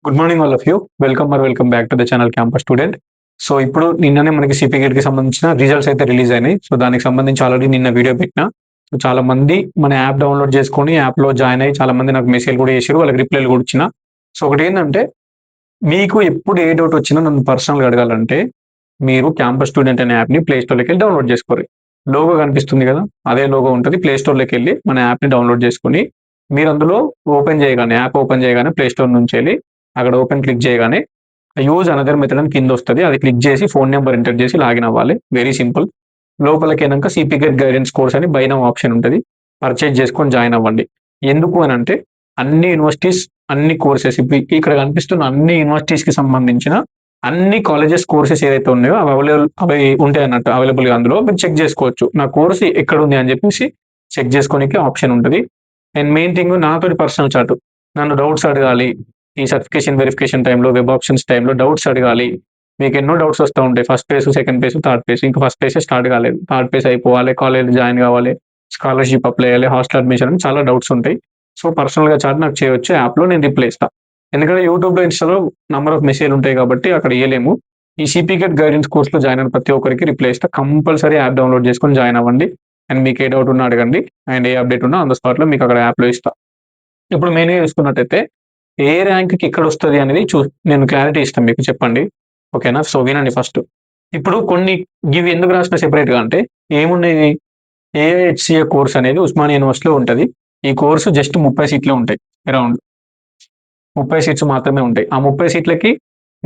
Good morning all of you. Welcome back to the channel campus student. So ఇప్పుడు నిన్ననే మనకి CP gate కి సంబంధించిన రిజల్ట్స్ అయితే రిలీజ్ అయినాయి. సో దానికి సంబంధించి ఆల్రెడీ నిన్న వీడియో పెట్టినా. సో చాలా మంది మన యాప్ డౌన్లోడ్ చేసుకొని యాప్ లో జాయిన్ అయ్యి చాలా మంది నాకు మెసేజ్ కూడా చేశారు, వాళ్ళకి రిప్లైలు కూడా ఇచ్చిన. సో ఒకటి ఏంటంటే, మీకు ఎప్పుడు ఏ డౌట్ వచ్చినా నన్ను పర్సనల్గా అడగాలంటే మీరు క్యాంపస్ స్టూడెంట్ అనే యాప్ని ప్లే స్టోర్లోకి వెళ్ళి డౌన్లోడ్ చేసుకోరు. లోగో కనిపిస్తుంది కదా, అదే లోగో ఉంటుంది. ప్లే స్టోర్లోకి వెళ్ళి మన యాప్ని డౌన్లోడ్ చేసుకొని మీరు అందులో ఓపెన్ చేయగానే, యాప్ ఓపెన్ చేయగానే ప్లే స్టోర్ నుంచి వెళ్ళి అక్కడ ఓపెన్ క్లిక్ చేయగానే యూజ్ అనదర్ మెథడ్ అని కింద వస్తుంది. అది క్లిక్ చేసి ఫోన్ నెంబర్ ఎంటర్ చేసి లాగిన్ అవ్వాలి. Very simple. లోపలికైనాక సిపి గేట్ గైడెన్స్ కోర్స్ అని బై నౌ ఆప్షన్ ఉంటుంది. పర్చేజ్ చేసుకొని జాయిన్ అవ్వండి. ఎందుకు అని అంటే అన్ని యూనివర్సిటీస్, అన్ని కోర్సెస్, ఇక్కడ కనిపిస్తున్న అన్ని యూనివర్సిటీస్ కి సంబంధించిన అన్ని కాలేజెస్ కోర్సెస్ ఏదైతే ఉన్నాయో అవి ఉంటాయి అన్నట్టు అవైలబుల్ గా. అందులో మీరు చెక్ చేసుకోవచ్చు నా కోర్సు ఎక్కడ ఉంది అని చెప్పేసి చెక్ చేసుకోనికి ఆప్షన్ ఉంటుంది. అండ్ మెయిన్ థింగ్, నాతోటి పర్సనల్ చాట్, నన్ను డౌట్స్ అడగాలి. ఈ సర్టిఫికేషన్ వెరిఫికేషన్ టైంలో, వెబ్ ఆప్షన్స్ టైంలో డౌట్స్ అడగాలి. మీకు ఎన్నో డౌట్స్ వస్తూ ఉంటాయి. First page, second page, third page. ఇంకా ఫస్ట్ పేజ్ స్టార్ట్ కాలేదు, థర్డ్ పేజ్ అయిపోవాలి, కాలేజ్ జాయిన్ కావాలి, స్కాలర్షిప్ అప్లై చేయాలి, హాస్టల్ అడ్మిషన్ అని చాలా డౌట్స్ ఉంటాయి. సో పర్సనల్ గా చాట్ నాకు చేయొచ్చు, యాప్ లో నేను రిప్లై ఇస్తాను. ఎందుకంటే యూట్యూబ్ లో, ఇన్స్టాలో నంబర్ ఆఫ్ మెసేజ్ ఉంటాయి కాబట్టి అక్కడ ఇవ్వలేము. ఈ సిపి గేట్ గైడెన్స్ కోర్స్ లో జాయిన్ అయిన ప్రతి ఒక్కరికి రిప్లై ఇస్తా. కంపల్సరీ యాప్ డౌన్లోడ్ చేసుకొని జాయిన్ అవ్వండి. అండ్ మీకు ఏ డౌట్ ఉన్నా అడగండి. అండ్ ఏ అప్డేట్ ఉన్నా ఆన్ ద స్పాట్ లో మీకు అక్కడ యాప్ లో ఇస్తా. ఇప్పుడు మెయిన్గా చూసుకున్నట్టయితే ఏ ర్యాంక్కి ఎక్కడ వస్తుంది అనేది నేను క్లారిటీ ఇస్తాను మీకు, చెప్పండి. ఓకేనా? సో వినండి ఫస్ట్. ఇప్పుడు కొన్ని ఇవి ఎందుకు రాసిన సెపరేట్గా అంటే, ఏమున్నది, ఏఐహెచ్సిఏ కోర్స్ అనేది ఉస్మానియా యూనివర్సిటీలో ఉంటుంది. ఈ కోర్సు జస్ట్ 30 సీట్లే ఉంటాయి. అరౌండ్ 30 సీట్స్ మాత్రమే ఉంటాయి. ఆ 30 సీట్లకి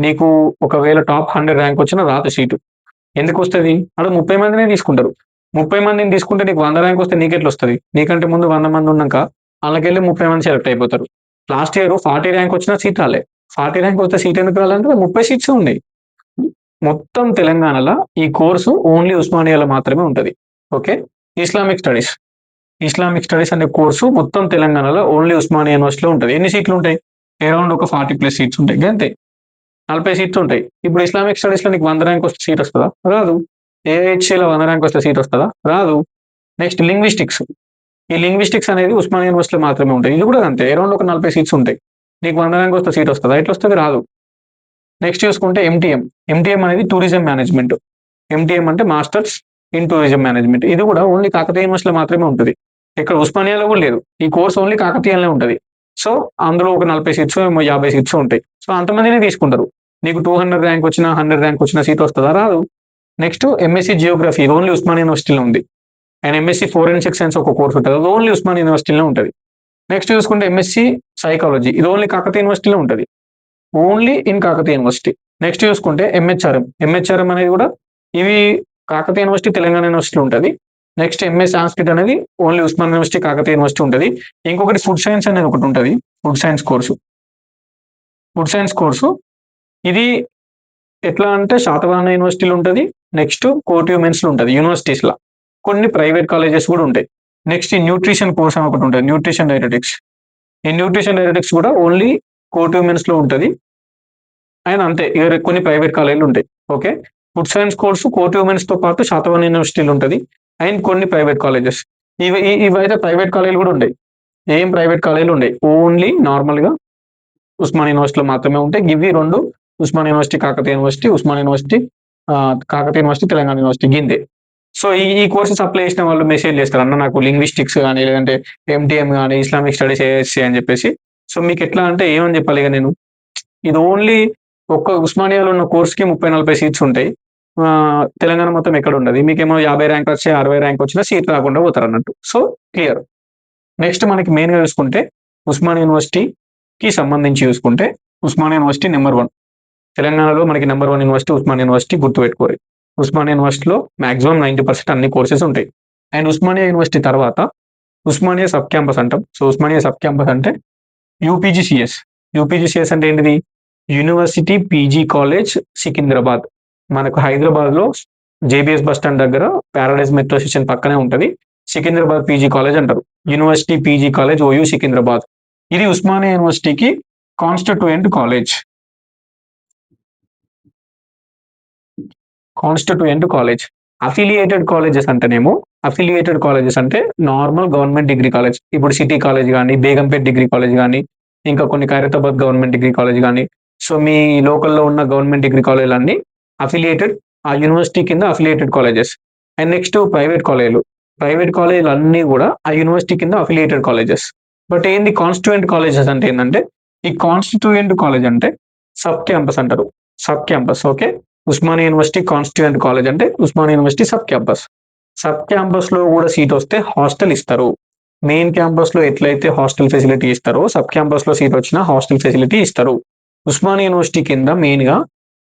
నీకు ఒకవేళ టాప్ 100 ర్యాంక్ వచ్చినా రాదు సీటు. ఎందుకు వస్తుంది? అక్కడ 30 మందినే తీసుకుంటారు. 30 మందిని తీసుకుంటే నీకు 100 ర్యాంక్ వస్తే నీకెట్లా వస్తుంది? నీకంటే ముందు 100 మంది ఉన్నాక వాళ్ళకెళ్ళి 30 మంది సెలెక్ట్ అయిపోతారు. లాస్ట్ ఇయర్ 40 ర్యాంక్ వచ్చినా సీట్ రాలే. 40 ర్యాంక్ వస్తే సీట్ ఎందుకు రాలంటే 30 సీట్స్ ఉన్నాయి. మొత్తం తెలంగాణలో ఈ కోర్సు ఓన్లీ ఉస్మానియాలో మాత్రమే ఉంటుంది. Okay. Islamic studies, Islamic studies అనే కోర్సు మొత్తం తెలంగాణలో ఓన్లీ ఉస్మానియా యూనివర్సిటీలో ఉంటుంది. ఎన్ని సీట్లు ఉంటాయి? అరౌండ్ ఒక 40+ సీట్స్ ఉంటాయి, అంతే. 40 సీట్స్ ఉంటాయి. ఇప్పుడు ఇస్లామిక్ స్టడీస్ లో నీకు 100 ర్యాంక్ వస్తే సీట్ వస్తుందా? రాదు. ఏహెచ్ఏలో 100 ర్యాంక్ వస్తే సీట్ వస్తుందా? రాదు. Next linguistics. ఈ లింగ్విస్టిక్స్ అనేది ఉస్మానియా యూనివర్సిటీలో మాత్రమే ఉంటాయి. ఇది కూడా అంతే, అరౌండ్ ఒక 40 సీట్స్ ఉంటాయి. నీకు 100 ర్యాంక్ వస్తే సీట్ వస్తుందా? ఎట్లా వస్తుంది? రాదు. నెక్స్ట్ చూసుకుంటే ఎంటీఎం. ఎంటీఎం అనేది టూరిజం మేనేజ్మెంట్. ఎంటీఎం అంటే మాస్టర్స్ ఇన్ టూరిజం మేనేజ్మెంట్. ఇది కూడా ఓన్లీ కాకతీయ యూనివర్సిటీలో మాత్రమే ఉంటుంది. ఇక్కడ ఉస్మానియాలో కూడా లేదు. ఈ కోర్స్ ఓన్లీ కాకతీయలోనే ఉంటుంది. సో అందులో ఒక 40 సీట్స్, 50 సీట్స్ ఉంటాయి. సో అంతమందినే తీసుకుంటారు. నీకు 200 ర్యాంక్ వచ్చినా, 100 ర్యాంక్ వచ్చినా సీట్ వస్తుందా? రాదు. నెక్స్ట్ ఎంఎస్సీ జియోగ్రఫీ, ఇది ఓన్లీ ఉస్మానియా యూనివర్సిటీలో ఉంది. అండ్ ఎంఎస్సీ ఫోరెన్సిక్ సైన్స్ ఒక కోర్స్ ఉంటుంది, అది ఓన్లీ ఉస్మానియా యూనివర్సిటీలో ఉంటుంది. నెక్స్ట్ చూసుకుంటే ఎంఎస్సీ సైకాలజీ, ఇది ఓన్లీ కాకతీయ యూనివర్సిటీలో ఉంటుంది, only in Kakatiya university. Next చూసుకుంటే ఎంహెచ్ఆర్ఎం. ఎంహెచ్ఆర్ఎం అనేది కూడా ఇవి కాకతీయ యూనివర్సిటీ, తెలంగాణ యూనివర్సిటీలో ఉంటుంది. నెక్స్ట్ ఎంఎస్ సాంస్క్రిట్ అనేది only Osman university, Kakatiya university ఉంటుంది. ఇంకొకటి ఫుడ్ సైన్స్ అనేది ఒకటి ఉంటుంది, food science course. Food science course ఇది ఎట్లా అంటే శాతవాహన యూనివర్సిటీలో ఉంటుంది. నెక్స్ట్ కోటి ఉమెన్స్ లో ఉంటుంది, యూనివర్సిటీస్ లా. కొన్ని ప్రైవేట్ కాలేజెస్ కూడా ఉంటాయి. నెక్స్ట్ ఈ న్యూట్రిషన్ కోర్స్ అని ఒకటి ఉంటుంది, న్యూట్రిషన్ డైరెటిక్స్. ఈ న్యూట్రిషన్ డైరెటిక్స్ కూడా ఓన్లీ కోటి ఉమెన్స్ లో ఉంటుంది. అండ్ అంతే, కొన్ని ప్రైవేట్ కాలేజీలు ఉంటాయి. ఓకే. ఫుడ్ సైన్స్ కోర్సు కోటి ఉమెన్స్ తో పాటు శాతవాహన యూనివర్సిటీలు ఉంటుంది. అండ్ కొన్ని ప్రైవేట్ కాలేజెస్, ఇవైతే ప్రైవేట్ కాలేజీలు కూడా ఉంటాయి. ఏం ప్రైవేట్ కాలేజీలు ఉంటాయి, ఓన్లీ నార్మల్ గా ఉస్మాన్ యూనివర్సిటీలో మాత్రమే ఉంటాయి. ఇవి రెండు Osman university, Kakatiya university, Osman university, Kakatiya university, Telangana university, గిందే. సో ఈ కోర్సెస్ అప్లై చేసిన వాళ్ళు మెసేజ్ చేస్తారు, అన్న నాకు లింగ్విస్టిక్స్ కానీ, లేదంటే ఎంటీఎం కానీ, ఇస్లామిక్ స్టడీస్ ఏఎస్సీ అని చెప్పేసి. సో మీకు ఎట్లా అంటే ఏమని చెప్పాలి ఇక నేను, ఇది ఓన్లీ ఒక్క ఉస్మానియాలో ఉన్న కోర్స్కి 30-40 సీట్స్ ఉంటాయి. తెలంగాణ మొత్తం ఎక్కడ ఉండదు. మీకేమో 50 ర్యాంక్ వచ్చి 60 ర్యాంక్ వచ్చినా సీట్ రాకుండా పోతారు అన్నట్టు. So clear. నెక్స్ట్ మనకి మెయిన్గా చూసుకుంటే ఉస్మాన్ యూనివర్సిటీకి సంబంధించి చూసుకుంటే ఉస్మానియా యూనివర్సిటీ నెంబర్ 1. తెలంగాణలో మనకి నెంబర్ 1 యూనివర్సిటీ ఉస్మానియా యూనివర్సిటీ, గుర్తుపెట్టుకోరు. ఉస్మానియా యూనివర్సిటీలో మాక్సిమం 90% అన్ని కోర్సెస్ ఉంటాయి. అండ్ ఉస్మానియా యూనివర్సిటీ తర్వాత ఉస్మానియా సబ్ క్యాంపస్ అంటాం. సో ఉస్మానియా సబ్ క్యాంపస్ అంటే యూపీజీసీఎస్. యూపీజీసీఎస్ అంటే ఏంటిది? University PG college Secunderabad. మనకు హైదరాబాద్ లో జేబీఎస్ బస్ స్టాండ్ దగ్గర ప్యారడైజ్ మెట్రో స్టేషన్ పక్కనే ఉంటుంది. సికింద్రాబాద్ పీజీ కాలేజ్ అంటారు. University PG college OU Secunderabad. ఇది ఉస్మానియా యూనివర్సిటీకి constituent college. Constituent college. Affiliated colleges అంటేనేమో, అఫిలియేటెడ్ కాలేజెస్ అంటే నార్మల్ గవర్నమెంట్ డిగ్రీ కాలేజ్. ఇప్పుడు సిటీ కాలేజ్ కానీ, బేగంపేట్ డిగ్రీ కాలేజ్ కానీ, ఇంకా కొన్ని ఖైరతాబాద్ గవర్నమెంట్ డిగ్రీ కాలేజ్ కానీ, సో మీ లోకల్‌లో ఉన్న గవర్నమెంట్ డిగ్రీ కాలేజ్‌లన్నీ అఫిలియేటెడ్ ఆ యూనివర్సిటీ కింద affiliated colleges. And next private కాలేజ్‌లు. ప్రైవేట్ కాలేజ్‌లన్నీ గూడా ఆ యూనివర్సిటీ కింద అఫిలియేటెడ్ కాలేజెస్. బట్ ఏంది కాన్స్టిట్యూయెంట్ కాలేజెస్ అంటే ఏందంటే, ఈ కాన్స్టిట్యూయెంట్ కాలేజ్ అంటే సబ్ క్యాంపస్ అంటారు. Sub campus okay. Osmania university constituent college అంటే Osmania university sub campus. Sub క్యాంపస్‌లో గూడా సీట్ వస్తే హాస్టల్ ఇస్తారు. మెయిన్ క్యాంపస్‌లో ఎట్లయితే హాస్టల్ ఫెసిలిటీ ఇస్తారో, సబ్ క్యాంపస్‌లో సీట్ వచ్చినా హాస్టల్ ఫెసిలిటీ ఇస్తారు. ఉస్మానియా యూనివర్సిటీ కింద మెయిన్‌గా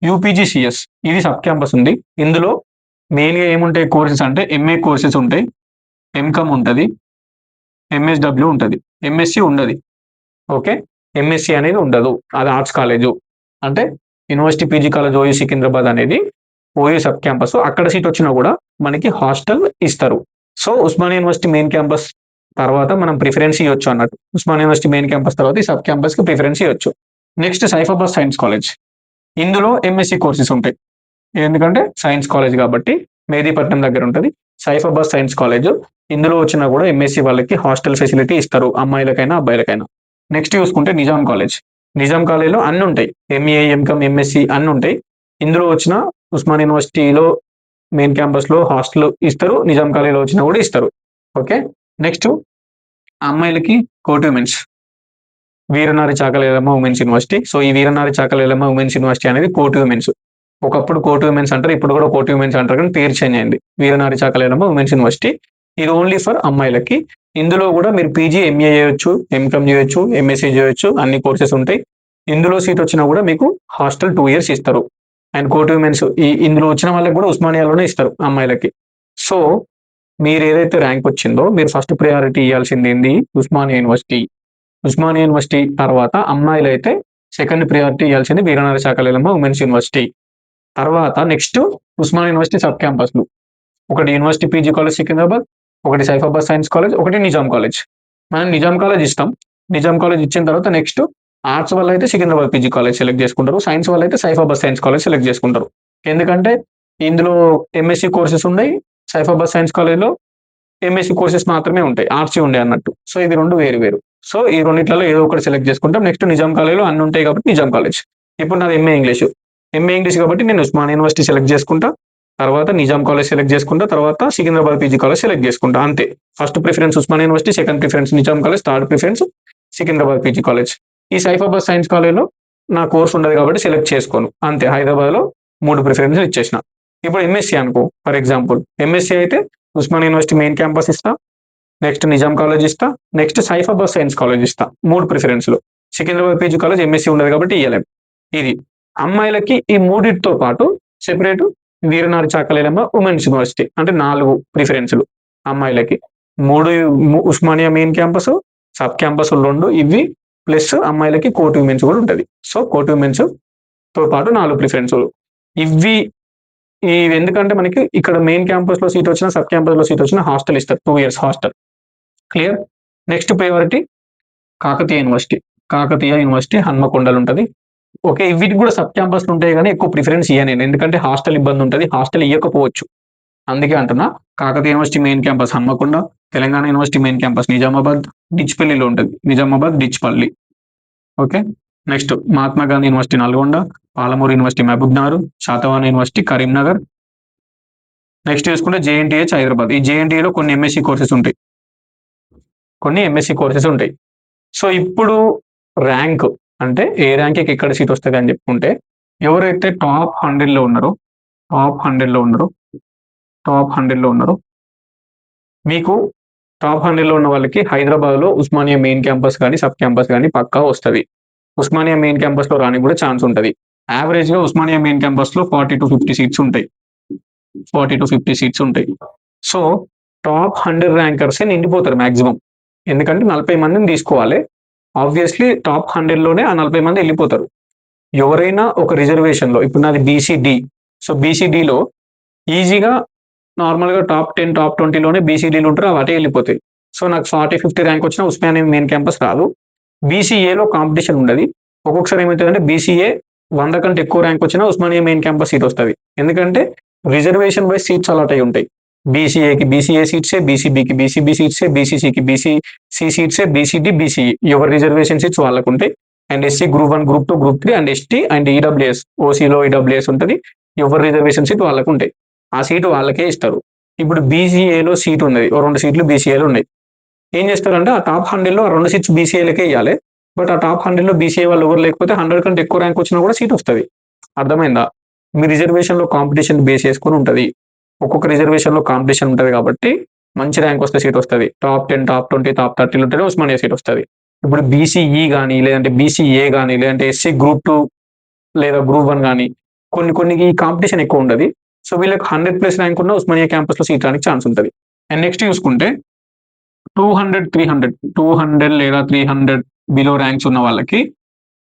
యూపీజీసీఎస్ ఇది సబ్ క్యాంపస్ ఉంది. ఇందులో మెయిన్‌గా ఏముంటాయి కోర్సెస్ అంటే ఎంఏ కోర్సెస్ ఉంటాయి. ఎంకామ్ ఉంటది. ఎంఎస్‌డబ్ల్యూ ఉంటది. ఎంఎస్‌సి ఉండది. ఓకే. ఎంఎస్‌సి అనేది ఉండదు. అది ఆర్ట్స్ కాలేజు. అంటే university PG college OU Secunderabad అనేది ఓయూ సబ్ క్యాంపస్. అక్కడ సీట్ వచ్చినా కూడా మనకి హాస్టల్ ఇస్తారు. So Osmania university main campus తర్వాత మనం ప్రిఫరెన్స్ ఇవ్వచ్చు అన్నట్టు. ఉస్మానియా యూనివర్సిటీ మెయిన్ క్యాంపస్ తర్వాత ఈ సబ్ క్యాంపస్‌కి ప్రిఫరెన్స్ ఇవ్వచ్చు. Next Saifabad science college. ఇందులో ఎంఎస్‌సి కోర్సెస్ ఉంటాయి. ఎందుకంటే సైన్స్ కాలేజ్ కాబట్టి మెహదీపట్నం దగ్గర ఉంటది. Saifabad science college. ఇందులో వచ్చినా కూడా ఎంఎస్‌సి వాళ్ళకి హాస్టల్ ఫెసిలిటీ ఇస్తారు. అమ్మాయిలకైనా, అబ్బాయిలకైనా. నెక్స్ట్ చూసుకుంటే నిజాం కాలేజ్. నిజాం కాలేజ్‌లో అన్ని ఉంటాయి. ఎంఏ, ఎంకామ్, ఎంఎస్‌సి అన్ని ఉంటాయి. ఇందులో వచ్చిన ఉస్మానియా యూనివర్సిటీలో మెయిన్ క్యాంపస్‌లో హాస్టల్ ఇస్తారు. నిజాం కాలేజ్‌లో వచ్చినా కూడా ఇస్తారు. ఓకే. నెక్స్ట్ అమ్మాయిలకి Koti women's. Veeranari Chakali Ilamma women's university. So ఈ వీరనారి చాకలేలమ్మ ఉమెన్స్ యూనివర్సిటీ అనేది కోటి ఉమెన్స్. ఒకప్పుడు కోటి ఉమెన్స్ అంటారు. ఇప్పుడు కూడా కోటి ఉమెన్స్ అంటారు కానీ పేరు చేంజ్ అయింది. వీరనారి చాకలేలమ్మ ఉమెన్స్ యూనివర్సిటీ. ఇది ఓన్లీ ఫర్ అమ్మాయిలకి. ఇందులో కూడా మీరు పీజీ, ఎంఏ చేయొచ్చు, ఎంకామ్ చేయొచ్చు, ఎంఎస్సీ చేయొచ్చు. అన్ని కోర్సెస్ ఉంటాయి. ఇందులో సీట్ వచ్చినా కూడా మీకు హాస్టల్ 2 ఇయర్స్ ఇస్తారు. అండ్ కోటి ఉమెన్స్ ఇందులో వచ్చిన వాళ్ళకి కూడా ఉస్మానియాలోనే ఇస్తారు అమ్మాయిలకి. సో మీరు ఏదైతే ర్యాంక్ వచ్చిందో మీరు ఫస్ట్ ప్రయారిటీ ఇవ్వాల్సింది ఏంది ఉస్మానియా యూనివర్సిటీ. ఉస్మానియా యూనివర్సిటీ తర్వాత అమ్మాయిలైతే సెకండ్ ప్రయారిటీ ఇవ్వాల్సింది వీరనారి చాకలేలమ్మ ఉమెన్స్ యూనివర్సిటీ. తర్వాత నెక్స్ట్ ఉస్మానియా యూనివర్సిటీ సబ్ క్యాంపస్‌లు. ఒకటి యూనివర్సిటీ పీజీ కాలేజ్ సికింద్రాబాద్, ఒకటి సైఫాబాద్ సైన్స్ కాలేజ్, ఒకటి నిజాం కాలేజ్. మనం నిజాం కాలేజ్ ఇస్తాం. నిజాం కాలేజ్ ఇచ్చిన తర్వాత నెక్స్ట్ ఆర్ట్స్ వాళ్ళైతే సికింద్రాబాద్ పీజీ కాలేజ్ సెలెక్ట్ చేసుకుంటారు. సైన్స్ వాళ్ళైతే సైఫాబాద్ సైన్స్ కాలేజ్ సెలెక్ట్ చేసుకుంటారు. ఎందుకంటే ఇందులో ఎంఎస్‌సి కోర్సెస్ ఉన్నాయి. సైఫాబాద్ సైన్స్ కాలేజ్‌లో ఎంఎస్‌సి కోర్సెస్ మాత్రమే ఉంటాయి. ఆర్ట్స్ ఉండే అన్నట్టు. సో ఇది 2 వేరు వేరు. సో ఈ రెండిట్లలో ఏదో ఒకటి సెలెక్ట్ చేసుకుంటాం. నెక్స్ట్ నిజాం కాలేజ్‌లో అన్ని ఉంటాయి కాబట్టి నిజాం కాలేజ్. ఇప్పుడు నాది ఎంఏ ఇంగ్లీష్. ఎంఏ ఇంగ్లీష్ కాబట్టి నేను ఉస్మానియా యూనివర్సిటీ సెలెక్ట్ చేసుకుంటా. తర్వాత నిజాం కాలేజ్ సెలెక్ట్ చేసుకుంటా. తర్వాత సికింద్రాబాద్ పీజీ కాలేజ్ సెలెక్ట్ చేసుకుంటా. అంతే. First preference Osmania university, second preference Nizam college, third preference Secunderabad PG college. ఈ సైఫాబాద్ సైన్స్ కాలేజ్‌లో నా కోర్స్ ఉండదు కాబట్టి సెలెక్ట్ చేసుకోను. అంతే. హైదరాబాద్‌లో 3 ప్రిఫరెన్స్‌లు ఇచ్చేసిన. ఇప్పుడు ఎంఎస్సీ అనుకో ఫర్ ఎగ్జాంపుల్. ఎంఎస్సీ అయితే ఉస్మానియా యూనివర్సిటీ మెయిన్ క్యాంపస్ ఇస్తా. నెక్స్ట్ నిజాం కాలేజ్ ఇస్తా. నెక్స్ట్ సైఫాబాద్ సైన్స్ కాలేజ్ ఇస్తా. 3 ప్రిఫరెన్స్‌లు. సికింద్రాబాద్ పీజీ కాలేజ్ ఎంఎస్సీ ఉండదు కాబట్టి ఇయ్యలేం. ఇది. అమ్మాయిలకి ఈ మూడిటితో పాటు సెపరేట్ వీరనారి చాకలేలమ్మ ఉమెన్స్ యూనివర్సిటీ. అంటే 4 ప్రిఫరెన్స్‌లు అమ్మాయిలకి. 3 ఉస్మానియా మెయిన్ క్యాంపస్, సబ్ క్యాంపస్‌లు 2 ఇవి ప్లస్ అమ్మాయిలకి కోటి ఉమెన్స్ కూడా ఉంటది. సో కోటి ఉమెన్స్ తో పాటు 4 ప్రిఫరెన్స్‌లు. ఇవి ఎందుకంటే మనకి ఇక్కడ మెయిన్ క్యాంపస్‌లో సీట్ వచ్చినా, సబ్ క్యాంపస్‌లో సీట్ వచ్చినా హాస్టల్ ఇస్తారు. 2 years hostel. Clear. Next priority Kakatiya university. Kakatiya university హన్మకొండలో ఉంటది. ఓకే. వీటికి కూడా సబ్ క్యాంపస్‌లు ఉంటాయి గానీ ఎక్కువ ప్రిఫరెన్స్ ఇయ్య నేను. ఎందుకంటే హాస్టల్ ఇబ్బంది ఉంటది. హాస్టల్ ఇయ్యకపోవచ్చు. అందుకే అంటున్నా. Kakatiya university main campus Hanamkonda, Telangana university main campus Nizamabad, డిచ్‌పల్లిలో ఉంటది. Nizamabad, Dichpally. Okay. Next Mahatma Gandhi university Nalgonda, Palamuru university Mahabubnagar, Satavahana university Karimnagar. Next చూసుకుంటే జేఎన్‌టీహెచ్ హైదరాబాద్. ఈ జేఎన్‌టీయూలో కొన్ని ఎంఎస్‌సి కోర్సెస్ ఉంటాయి. కొన్ని ఎంఎస్‌సి కోర్సెస్ ఉంటాయి. సో ఇప్పుడు ర్యాంక్ అంటే ఏ ర్యాంక్‌కి ఎక్కడ సీట్ వస్తది అని చెప్పుకుంటే ఎవరైతే టాప్ 100లో ఉన్నారో, టాప్ 100లో ఉన్నారో, టాప్ 100లో ఉన్నారో మీకు టాప్ 100లో ఉన్న వాళ్ళకి హైదరాబాద్‌లో ఉస్మానియా మెయిన్ క్యాంపస్ గాని, సబ్ క్యాంపస్ గాని పక్కా వస్తది. ఉస్మానియా మెయిన్ క్యాంపస్‌లో రానికి కూడా ఛాన్స్ ఉంటది. యావరేజ్‌గా ఉస్మానియా మెయిన్ క్యాంపస్‌లో 40-50 సీట్స్ ఉంటాయి. 40-50 సీట్స్ ఉంటాయి. సో టాప్ 100 ర్యాంకర్సే నిండిపోతారు మాక్సిమం. ఎందుకంటే 40 మందిని తీసుకోవాలి. ఆబ్వియస్‌లీ టాప్ 100లోనే ఆ 40 మంది ఎళ్ళిపోతారు. ఎవరైనా ఒక రిజర్వేషన్‌లో ఇప్పుడు నాది బీసీ-డి. సో బీసీ-డిలో ఈజీగా నార్మల్‌గా టాప్ 10, టాప్ 20లోనే బీసీ-డిలు ఉంటారు. అవి అటే ఎళ్ళిపోతాయి. సో నాకు 40, 50 ర్యాంక్ వచ్చినా ఉస్మానియా మెయిన్ క్యాంపస్ రాదు. బీసీఏలో కాంపిటీషన్ ఉండది. ఒక్కొక్కసారి ఏమైతదంటే బీసీఏ 100 కంటే ఎక్కువ ర్యాంక్ వచ్చినా ఉస్మానియా మెయిన్ క్యాంపస్ సీట్ వస్తది. ఎందుకంటే రిజర్వేషన్ వైస్ సీట్స్ అలాట్ అయ్యి ఉంటాయి. బీసీఏకి బీసీఏ సీట్సే, బీసీబీకి బీసీబీ సీట్సే, బీసీసీకి బీసీసీ సీట్సే, బీసీడీ బీసీఈ ఎవరి రిజర్వేషన్ సీట్స్ వాళ్ళకు ఉంటాయి. And SC group 1, group 2, group 3 and ST and EWS, ఓసీలో ఈడబ్ల్యూఎస్ ఉంటుంది. ఎవరి రిజర్వేషన్ సీట్ వాళ్ళకు ఉంటాయి. ఆ సీటు వాళ్ళకే ఇస్తారు. ఇప్పుడు బీసీఏలో సీట్ ఉన్నది, 2 సీట్లు బీసీఏలో ఉన్నాయి. ఏం చేస్తారంటే ఆ టాప్ 100లో 2 సీట్స్ బీసీఏలకే ఇవ్వాలి. బట్ ఆ టాప్ 100లో బీసీఏ వాళ్ళు ఎవరు లేకపోతే 100 కంటే ఎక్కువ ర్యాంక్ వచ్చినా కూడా సీట్ వస్తుంది. అర్థమైందా? మీ రిజర్వేషన్ లో కాంపిటీషన్ బేస్ చేసుకుని ఉంటది. ఒక్కొక్క రిజర్వేషన్ లో కాంపిటీషన్ ఉంటది కాబట్టి మంచి ర్యాంక్ వస్తే సీట్ వస్తుంది. టాప్ 10, టాప్ 20, టాప్ 30 ఉంటేనే ఉస్మానియా సీట్ వస్తుంది. ఇప్పుడు బీసీఈ కానీ, లేదంటే బీసీఏ కానీ, లేదంటే ఎస్సీ గ్రూప్ 2 లేదా గ్రూప్ 1 కానీ కొన్ని ఈ కాంపిటీషన్ ఎక్కువ ఉండదు. సో వీళ్ళకి 100+ ర్యాంక్ ఉన్న ఉస్మానియా క్యాంపస్ లో సీట్ రానికి ఛాన్స్ ఉంటుంది. అండ్ నెక్స్ట్ చూసుకుంటే 200, 300, 200 లేదా 300 బిలో ర్యాంక్స్ ఉన్న వాళ్ళకి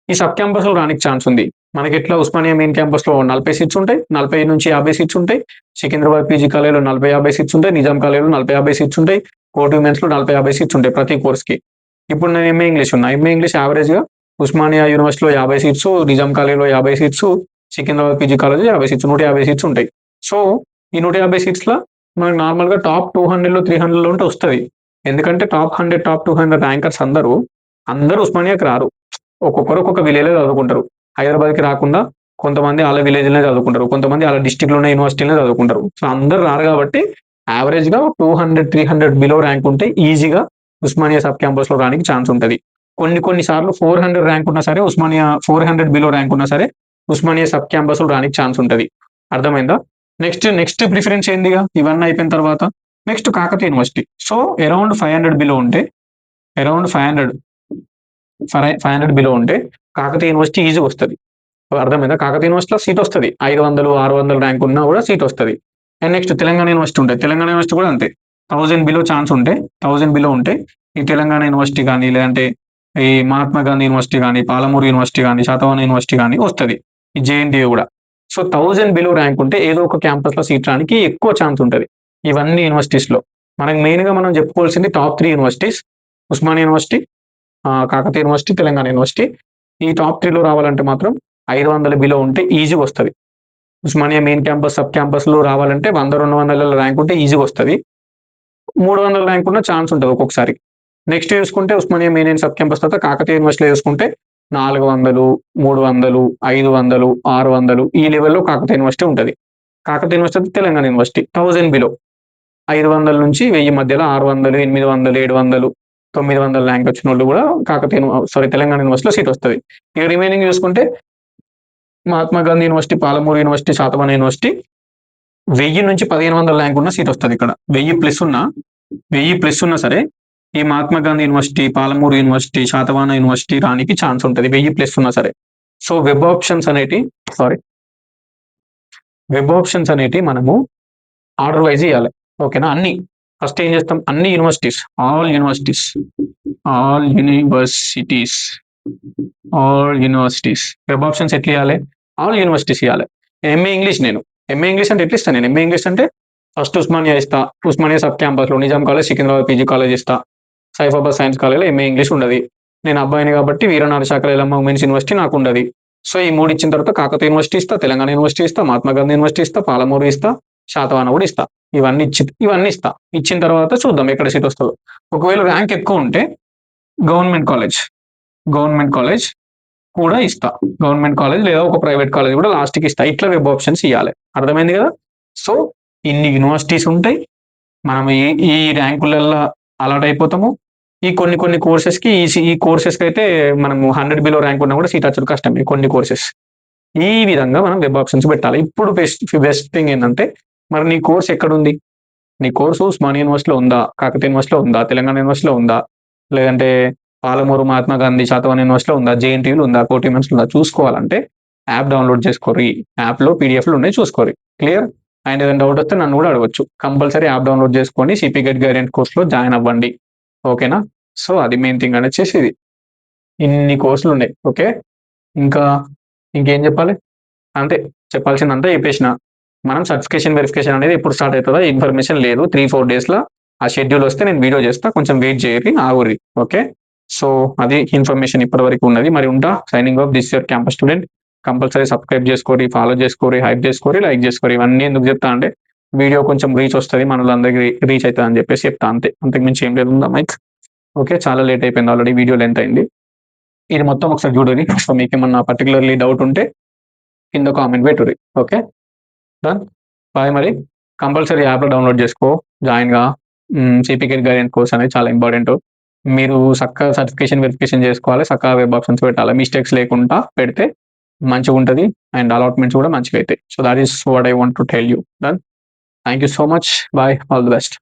ఈ సబ్ క్యాంపస్ లో రానికి ఛాన్స్ ఉంది. మనకి ఎట్లా ఉస్మానియా మెయిన్ క్యాంపస్ లో 40 సీట్స్ ఉంటాయి, 40 నుంచి 50 సీట్స్ ఉంటాయి. సికింద్రాబాద్ పీజీ కాలేజీలో 40-50 సీట్స్ ఉంటాయి, నిజాం కాలేజీలో 40-50 సీట్స్ ఉంటాయి, కోటి ఉమెన్స్ లో 40-50 సీట్స్ ఉంటాయి ప్రతి కోర్స్ కి. ఇప్పుడు నేను ఎంఏ ఇంగ్లీష్ ఉన్నా, ఎంఏ ఇంగ్లీష్ యావరేజ్ గా ఉస్మానియా యూనివర్సిటీలో 50 సీట్స్, నిజాం కాలేజీలో 50 seats, Secunderabad PG college 50 seats, 150 seats ఉంటాయి. సో ఈ 150 సీట్స్ లో మనకు నార్మల్ గా టాప్ 200 లో 300 లో ఉంటే వస్తుంది. ఎందుకంటే టాప్ 100, టాప్ 200 ర్యాంకర్స్ అందరూ ఉస్మానియాకి రారు. ఒక్కొక్కరు ఒక్కొక్క విలేజ్ లో చదువుకుంటారు. హైదరాబాద్ కి రాకుండా కొంతమంది వాళ్ళ విలేజ్ లోనే చదువుకుంటారు, కొంతమంది వాళ్ళ డిస్టిక్ లోనే యూనివర్సిటీలోనే చదువుకుంటారు. సో అందరు రారు కాబట్టి యావరేజ్ గా 200, 300 బిలో ర్యాంక్ ఉంటే ఈజీగా ఉస్మానియా సబ్ క్యాంపస్ లో రానికి ఛాన్స్ ఉంటుంది. కొన్ని సార్లు 400 ర్యాంక్ ఉన్నా సరే, ఉస్మానియా 400 బిలో ర్యాంక్ ఉన్నా సరే ఉస్మానియా సబ్ క్యాంపస్ లో రానికి ఛాన్స్ ఉంటుంది. అర్థమైందా? నెక్స్ట్ ప్రిఫరెన్స్ ఏందిగా ఇవన్నీ అయిపోయిన తర్వాత next Kakatiya university. So around 500 below ఉంటే, అరౌండ్ 500 బిలో ఉంటే కాకతీయ యూనివర్సిటీ ఈజీ వస్తుంది. అర్థమైందా? కాకతీయ యూనివర్సిటీలో సీట్ వస్తుంది. 500, 600 ర్యాంక్ ఉన్నా కూడా సీట్ వస్తుంది. అండ్ నెక్స్ట్ తెలంగాణ యూనివర్సిటీ ఉంటాయి. తెలంగాణ యూనివర్సిటీ కూడా అంతే. 1000 బిలో ఛాన్స్ ఉంటే, 1000 బిలో ఉంటే ఈ తెలంగాణ యూనివర్సిటీ కానీ, లేదంటే ఈ మహాత్మా గాంధీ యూనివర్సిటీ కానీ, పాలమూరు యూనివర్సిటీ కానీ, శాతవాహన యూనివర్సిటీ కానీ వస్తుంది. ఈ జేఎన్టీయూ కూడా. సో 1000 బిలో ర్యాంక్ ఉంటే ఏదో ఒక క్యాంపస్ లో సీట్ రానికి ఎక్కువ ఛాన్స్ ఉంటుంది ఇవన్నీ యూనివర్సిటీస్ లో. మనకి మెయిన్ గా మనం చెప్పుకోవాల్సింది top 3 universities: Osmania university, Kakatiya university, Telangana university. ఈ టాప్ 3లో రావాలంటే మాత్రం 500 బిలో ఉంటే ఈజీగా వస్తుంది. Osmania main campus, sub campus లో రావాలంటే 100-200 ర్యాంక్ ఉంటే ఈజీగా వస్తుంది. 300 ర్యాంక్ ఉన్న ఛాన్స్ ఉంటుంది ఒక్కొక్కసారి. నెక్స్ట్ చూసుకుంటే Osmania main and sub campus తర్వాత కాకతీయ యూనివర్సిటీలో చూసుకుంటే 400, 300, 500, 600 ఈ లెవెల్లో కాకతీయ యూనివర్సిటీ ఉంటుంది. Kakatiya university Telangana university 1000 below, 500 నుంచి 1000 మధ్యలో 600, 800, 700, 900 ర్యాంక్ వచ్చిన వాళ్ళు కూడా తెలంగాణ యూనివర్సిటీలో సీట్ వస్తుంది. ఇక రిమైనింగ్ చూసుకుంటే Mahatma Gandhi university, Palamuru university, Satavahana university 1000 నుంచి 1500 ర్యాంక్ ఉన్న సీట్ వస్తుంది. ఇక్కడ 1000+ ఉన్నా సరే ఈ Mahatma Gandhi university, Palamuru university, Satavahana university రానికి ఛాన్స్ ఉంటుంది 1000+ ఉన్నా సరే. సో వెబ్ ఆప్షన్స్ అనేటి మనము ఆర్డర్ వైజ్ ఇవ్వాలి. ఓకేనా? ఫస్ట్ ఏం చేస్తాం, అన్ని universities, all universities web options ఎట్లా ఇవ్వాలి? ఆల్ యూనివర్సిటీస్ ఇవ్వాలి. ఎంఏ ఇంగ్లీష్ అంటే ఎట్లా ఇస్తాను నేను? ఎంఏ ఇంగ్లీష్ అంటే ఫస్ట్ ఉస్మానియా ఇస్తా, ఉస్మానియా సబ్ క్యాంపస్ లో Nizam college, Secunderabad PG college ఇస్తా, సైఫాబాద్ సైన్స్ కాలేజ్లో ఎంఏ ఇంగ్లీష్ ఉండదు. నేను అబ్బాయిని కాబట్టి వీరనారశాఖల ఉమెన్స్ యూనివర్సిటీ నాకు ఉండదు. సో ఈ 3 ఇచ్చిన తర్వాత కాకతీయ యూనివర్సిటీ ఇస్తా, తెలంగాణ యూనివర్సిటీ ఇస్తా, మహాత్మా గాంధీ యూనివర్సిటీ ఇస్తా, పాలమూరు ఇస్తా, శాతవాహన కూడా ఇస్తా. ఇవన్నీ ఇస్తా. ఇచ్చిన తర్వాత చూద్దాం ఎక్కడ సీట్ వస్తుందో. ఒకవేళ ర్యాంక్ ఎక్కువ ఉంటే గవర్నమెంట్ కాలేజ్ కూడా ఇస్తా. గవర్నమెంట్ కాలేజ్ లేదా ఒక ప్రైవేట్ కాలేజ్ కూడా లాస్ట్కి ఇస్తా. ఇట్లా వెబ్ ఆప్షన్స్ ఇవ్వాలి. అర్థమైంది కదా? సో ఇన్ని యూనివర్సిటీస్ ఉంటాయి. మనం ఈ ర్యాంకులలో అలాట్ అయిపోతాము. ఈ కొన్ని కోర్సెస్ కి ఈ కోర్సెస్ కి అయితే మనము 100 బిలో ర్యాంక్ ఉన్నా కూడా సీట్ వచ్చడం కష్టమే కొన్ని కోర్సెస్. ఈ విధంగా మనం వెబ్ ఆప్షన్స్ పెట్టాలి. ఇప్పుడు బెస్ట్ థింగ్ ఏంటంటే, మరి నీ కోర్స్ ఎక్కడుంది? నీ కోర్సు ఉస్మానియా యూనివర్సిటీలో ఉందా, కాకతీయ యూనివర్సిటీలో ఉందా, తెలంగాణ యూనివర్సిటీలో ఉందా, లేదంటే పాలమూరు, మహాత్మా గాంధీ, శాతవాహన యూనివర్సిటీలో ఉందా, జేఎన్టీయూలో ఉందా, కోటి యూనివర్సిటీలో ఉందా చూసుకోవాలంటే యాప్ డౌన్లోడ్ చేసుకోరి. యాప్లో పీడిఎఫ్లు ఉన్నాయి చూసుకోరి. క్లియర్? అండ్ ఏదైనా డౌట్ వస్తే నన్ను కూడా అడగొచ్చు. కంపల్సరీ యాప్ డౌన్లోడ్ చేసుకొని సిపి గెట్ గైడెన్స్ కోర్సులో జాయిన్ అవ్వండి. ఓకేనా? సో అది మెయిన్ థింగ్ అనేది చేసేది. ఇన్ని కోర్సులు ఉన్నాయి. ఓకే, ఇంకేం చెప్పాలి? అంతే, చెప్పాల్సిందంతా చెప్పేసిన. మనం సర్టిఫికేషన్ వెరిఫికేషన్ అనేది ఎప్పుడు స్టార్ట్ అవుతుందో ఇన్ఫర్మేషన్ లేదు. 3-4 డేస్లో ఆ షెడ్యూల్ వస్తే నేను వీడియో చేస్తా. కొంచెం వెయిట్ చేయరి, ఆగురి. ఓకే, సో అది ఇన్ఫర్మేషన్ ఇప్పటి వరకు ఉన్నది. మరి ఉంటా. Signing off, this your campus student. Compulsory subscribe చేసుకోరి, ఫాలో చేసుకోరి, హైప్ చేసుకోరి, లైక్ చేసుకోరి. ఇవన్నీ ఎందుకు చెప్తా అంటే వీడియో కొంచెం రీచ్ వస్తది. మనోళ్ళందరికి రీచ్ అయితదని జెప్పేసి చెప్తా అంతే. అంతకు మించి ఏం లేదు. ఉందా మైక్? ఓకే. చాలా లేట్ అయిపోయింది ఆల్రెడీ. వీడియో లెంత్ అయింది. ఇది మొత్తం ఒకసారి చూడుర్రి. సో మీకేమన్నా పర్టిక్యులర్‌లీ డౌట్ ఉంటే కింద కామెంట్ పెట్టుర్రి. ఓకే. డన్. బాయ్ మరి. కంపల్సరీ యాప్‌లో డౌన్‌లోడ్ జేసుకో. జాయిన్‌గా. సిపికేట్ గైడెన్స్ కోర్స్ అనేది చాలా ఇంపార్టెంటు. మీరు సక్కగా సర్టిఫికేషన్, వెరిఫికేషన్ జేసుకోవాలి. సక్కగా వెబ్ ఆప్షన్స్ పెట్టాలి. మిస్టేక్స్ లేకుండా పెడితే మంచిగుంటది. అండ్ అలాట్‌మెంట్స్ గూడా మంచిగయితాయి. So, that is what I want to tell you. Done. Thank you so much. Bye. All the best.